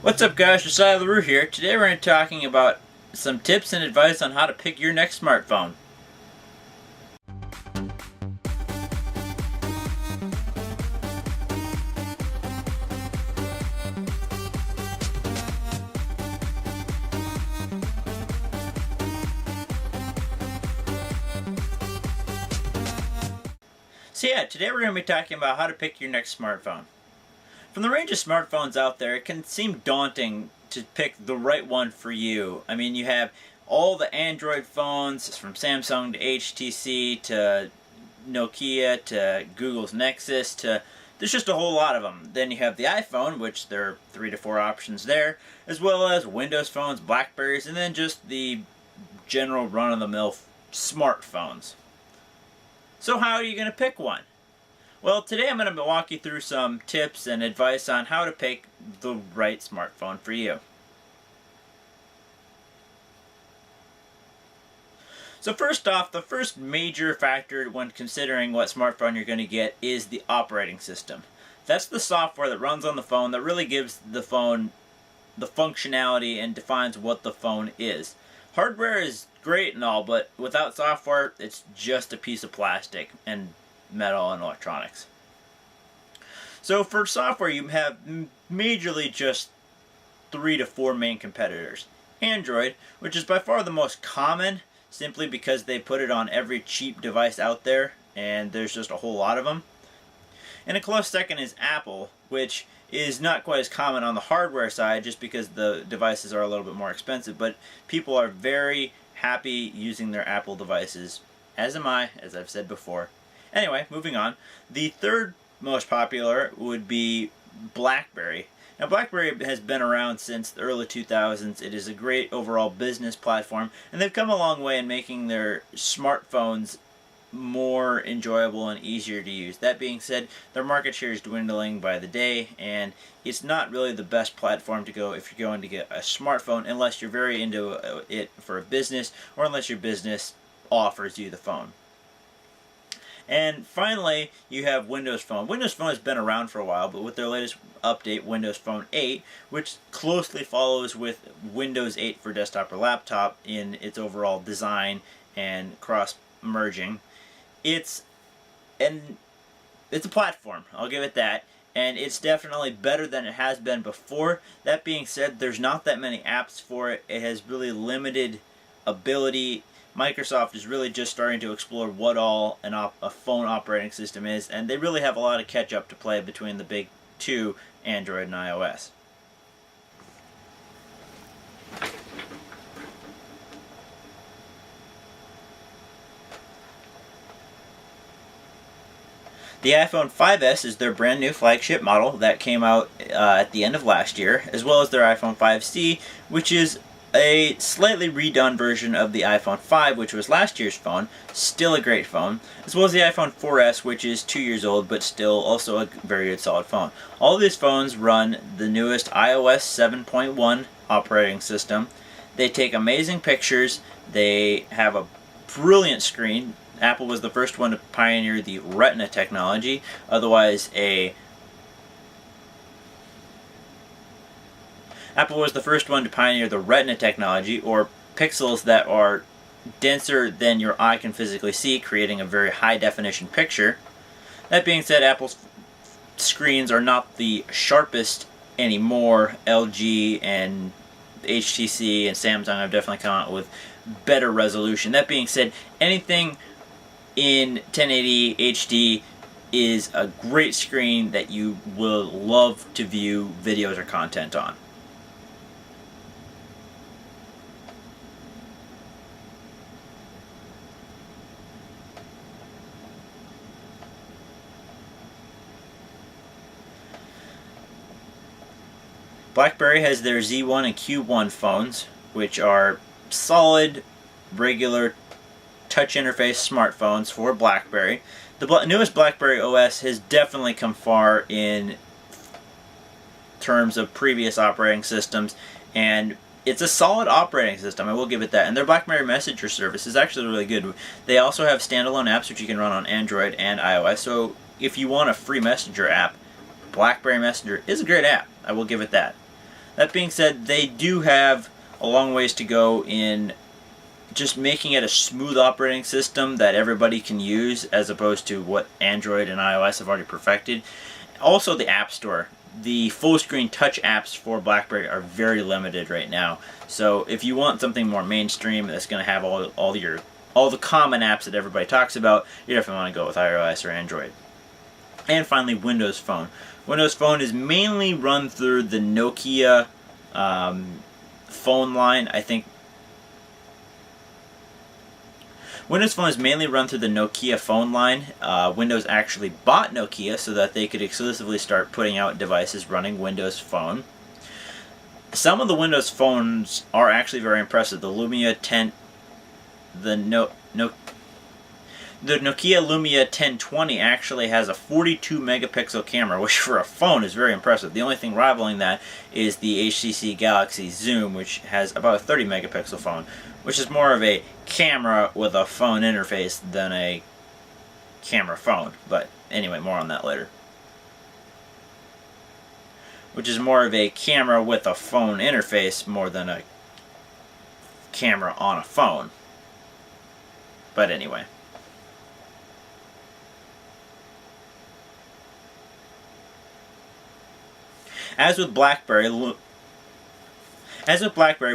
What's up guys, Josiah LaRue here. Today we're going to be talking about some tips and advice on how to pick your next smartphone. Today we're going to be talking about how to pick your next smartphone. From the range of smartphones out there, it can seem daunting to pick the right one for you. I mean, you have all the Android phones, from Samsung to HTC to Nokia to Google's Nexus to there's just a whole lot of them. Then you have the iPhone, which there are 3 to 4 options there, as well as Windows phones, Blackberries, and then just the general run-of-the-mill smartphones. So how are you going to pick one? Well, today I'm going to walk you through some tips and advice on how to pick the right smartphone for you. So first off, the first major factor when considering what smartphone you're going to get is the operating system. That's the software that runs on the phone that really gives the phone the functionality and defines what the phone is. Hardware is great and all, but without software, it's just a piece of plastic and metal and electronics. So for software, you have majorly just 3 to 4 main competitors. Android, which is by far the most common, simply because they put it on every cheap device out there, and there's just a whole lot of them. And a close second is Apple, which is not quite as common on the hardware side just because the devices are a little bit more expensive, but people are very happy using their Apple devices, as am I, as I've said before. Anyway, moving on. The third most popular would be BlackBerry. Now, BlackBerry has been around since the early 2000s. It is a great overall business platform, and they've come a long way in making their smartphones more enjoyable and easier to use. That being said, their market share is dwindling by the day, and it's not really the best platform to go if you're going to get a smartphone unless you're very into it for a business, or unless your business offers you the phone. And finally, you have Windows Phone. Windows Phone has been around for a while, but with their latest update, Windows Phone 8, which closely follows with Windows 8 for desktop or laptop in its overall design and cross-merging, it's a platform, I'll give it that, and it's definitely better than it has been before. That being said, there's not that many apps for it. It has really limited ability. Microsoft is really just starting to explore what all a phone operating system is, and they really have a lot of catch-up to play between the big two, Android and iOS. The iPhone 5S is their brand new flagship model that came out at the end of last year, as well as their iPhone 5C, which is a slightly redone version of the iPhone 5, which was last year's phone. Still a great phone. As well as the iPhone 4S, which is 2 years old, but still also a very good solid phone. All of these phones run the newest iOS 7.1 operating system. They take amazing pictures. They have a brilliant screen. Apple was the first one to pioneer the Retina technology, otherwise Apple was the first one to pioneer the Retina technology, or pixels that are denser than your eye can physically see, creating a very high definition picture. That being said, Apple's screens are not the sharpest anymore. LG and HTC and Samsung have definitely come out with better resolution. That being said, anything in 1080 HD is a great screen that you will love to view videos or content on. BlackBerry has their Z1 and Q1 phones, which are solid, regular touch interface smartphones for BlackBerry. The newest BlackBerry OS has definitely come far in terms of previous operating systems, and it's a solid operating system, I will give it that. And their BlackBerry Messenger service is actually really good. They also have standalone apps which you can run on Android and iOS, so if you want a free Messenger app, BlackBerry Messenger is a great app, I will give it that. That being said, they do have a long ways to go in just making it a smooth operating system that everybody can use, as opposed to what Android and iOS have already perfected. Also, the App Store. The full screen touch apps for BlackBerry are very limited right now. So if you want something more mainstream that's going to have all the common apps that everybody talks about, you definitely want to go with iOS or Android. And finally, Windows Phone. Windows Phone is mainly run through the Nokia phone line. I think Windows Phone is mainly run through the Nokia phone line. Windows actually bought Nokia so that they could exclusively start putting out devices running Windows Phone. Some of the Windows phones are actually very impressive. The Lumia 10, the Nokia Lumia 1020 actually has a 42 megapixel camera, which for a phone is very impressive. The only thing rivaling that is the HTC Galaxy Zoom, which has about a 30 megapixel phone, which is more of a camera with a phone interface than a camera phone. But anyway, more on that later. Which is more of a camera with a phone interface more than a camera on a phone. But anyway. As with BlackBerry,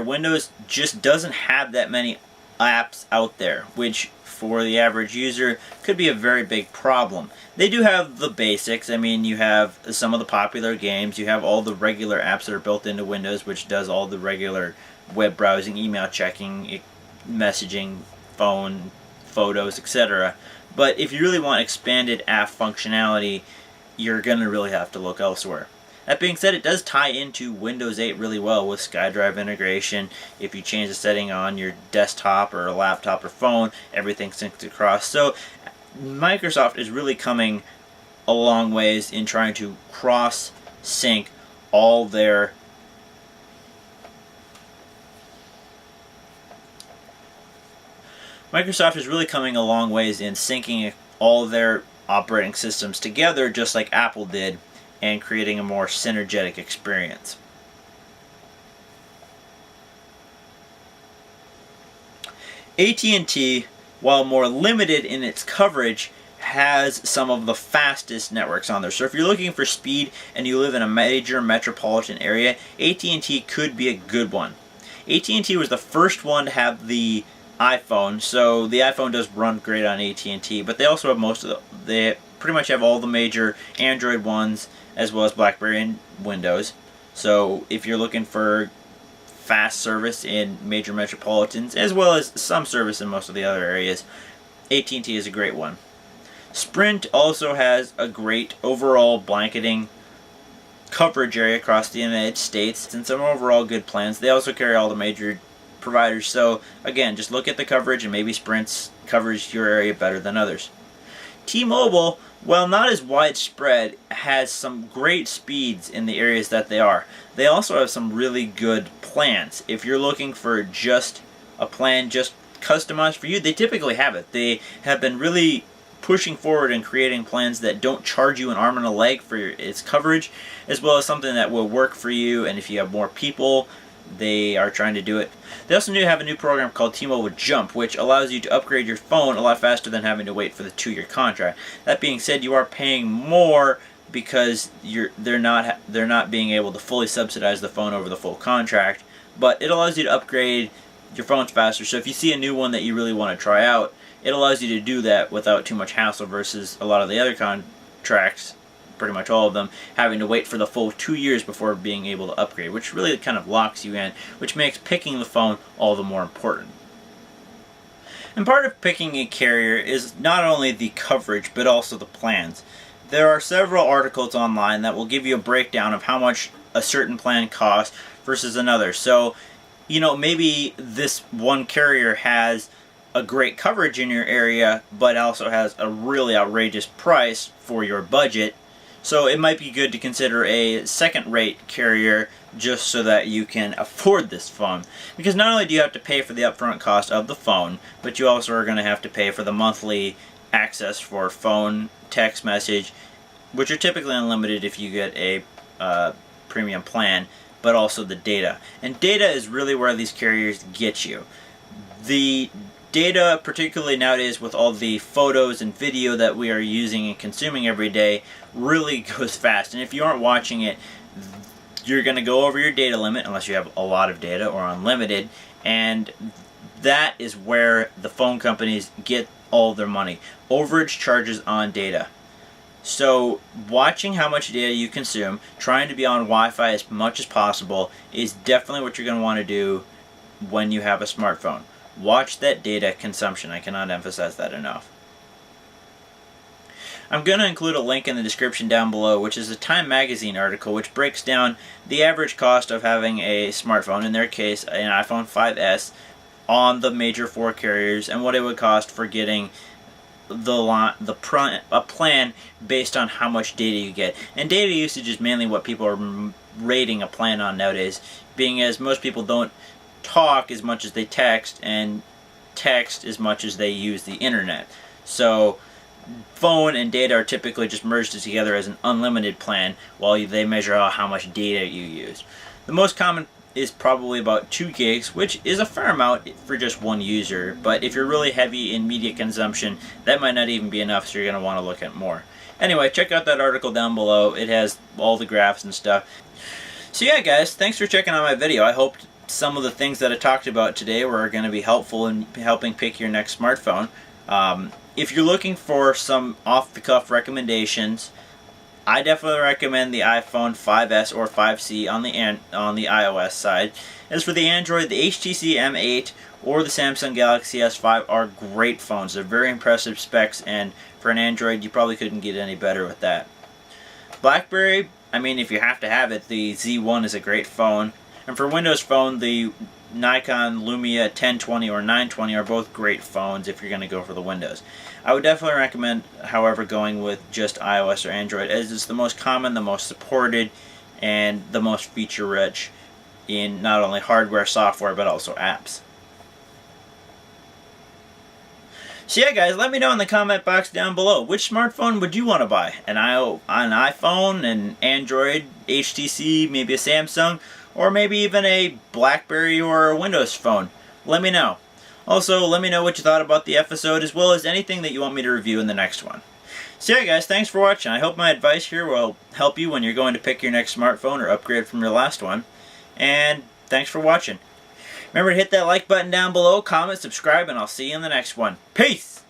Windows just doesn't have that many apps out there, which for the average user could be a very big problem. They do have the basics. I mean, you have some of the popular games, you have all the regular apps that are built into Windows, which does all the regular web browsing, email checking, messaging, phone, photos, etc. But if you really want expanded app functionality, you're going to really have to look elsewhere. That being said, it does tie into Windows 8 really well with SkyDrive integration. If you change the setting on your desktop or a laptop or phone, everything syncs across. So Microsoft is really coming a long ways in trying to cross-sync all their Microsoft is really coming a long ways in syncing all their operating systems together, just like Apple did, and creating a more synergetic experience. AT&T, while more limited in its coverage, has some of the fastest networks on there. So if you're looking for speed and you live in a major metropolitan area, AT&T could be a good one. AT&T was the first one to have the iPhone, so the iPhone does run great on AT&T, but they also have they pretty much have all the major Android ones, as well as BlackBerry and Windows. So if you're looking for fast service in major metropolitans, as well as some service in most of the other areas, AT&T is a great one. Sprint also has a great overall blanketing coverage area across the United States and some overall good plans. They also carry all the major providers. So again, just look at the coverage and maybe Sprint covers your area better than others. T-Mobile, while not as widespread, has some great speeds in the areas that they are. They also have some really good plans. If you're looking for just a plan just customized for you, they typically have it. They have been really pushing forward and creating plans that don't charge you an arm and a leg for its coverage, as well as something that will work for you, and if you have more people, they are trying to do it. They also have a new program called T-Mobile Jump, which allows you to upgrade your phone a lot faster than having to wait for the 2-year contract. That being said, you are paying more because they're not being able to fully subsidize the phone over the full contract, but it allows you to upgrade your phones faster. So if you see a new one that you really want to try out, it allows you to do that without too much hassle versus a lot of the other contracts, pretty much all of them, having to wait for the full 2 years before being able to upgrade, which really kind of locks you in, which makes picking the phone all the more important. And part of picking a carrier is not only the coverage, but also the plans. There are several articles online that will give you a breakdown of how much a certain plan costs versus another. So, maybe this one carrier has a great coverage in your area, but also has a really outrageous price for your budget. So it might be good to consider a second-rate carrier just so that you can afford this phone. Because not only do you have to pay for the upfront cost of the phone, but you also are going to have to pay for the monthly access for phone, text message, which are typically unlimited if you get a premium plan, but also the data. And data is really where these carriers get you. The data, particularly nowadays with all the photos and video that we are using and consuming every day, really goes fast. And if you aren't watching it, you're going to go over your data limit unless you have a lot of data or unlimited, and that is where the phone companies get all their money. Overage charges on data. So watching how much data you consume, trying to be on Wi-Fi as much as possible, is definitely what you're going to want to do when you have a smartphone. Watch that data consumption. I cannot emphasize that enough. I'm going to include a link in the description down below, which is a Time magazine article which breaks down the average cost of having a smartphone, in their case an iPhone 5S, on the major 4 carriers, and what it would cost for getting a plan based on how much data you get. And data usage is mainly what people are rating a plan on nowadays, being as most people don't talk as much as they text, and text as much as they use the internet. So phone and data are typically just merged together as an unlimited plan, while they measure out how much data you use. The most common is probably about 2 gigs, which is a fair amount for just one user, but if you're really heavy in media consumption, that might not even be enough, so you're going to want to look at more. Anyway, check out that article down below. It has all the graphs and stuff. So yeah, guys, thanks for checking out my video. I hope some of the things that I talked about today were going to be helpful in helping pick your next smartphone. If you're looking for some off-the-cuff recommendations, I definitely recommend the iPhone 5S or 5C on the iOS side. As for the Android, the HTC M8 or the Samsung Galaxy S5 are great phones. They're very impressive specs, and for an Android, you probably couldn't get any better with that. BlackBerry, I mean, if you have to have it, the Z1 is a great phone. And for Windows Phone, the Nikon Lumia 1020 or 920 are both great phones if you're going to go for the Windows. I would definitely recommend, however, going with just iOS or Android, as it's the most common, the most supported, and the most feature-rich in not only hardware, software, but also apps. So yeah, guys, let me know in the comment box down below, which smartphone would you want to buy? An iPhone, an Android, HTC, maybe a Samsung, or maybe even a BlackBerry or a Windows phone? Let me know. Also, let me know what you thought about the episode, as well as anything that you want me to review in the next one. So yeah, guys, thanks for watching. I hope my advice here will help you when you're going to pick your next smartphone or upgrade from your last one. And thanks for watching. Remember to hit that like button down below, comment, subscribe, and I'll see you in the next one. Peace!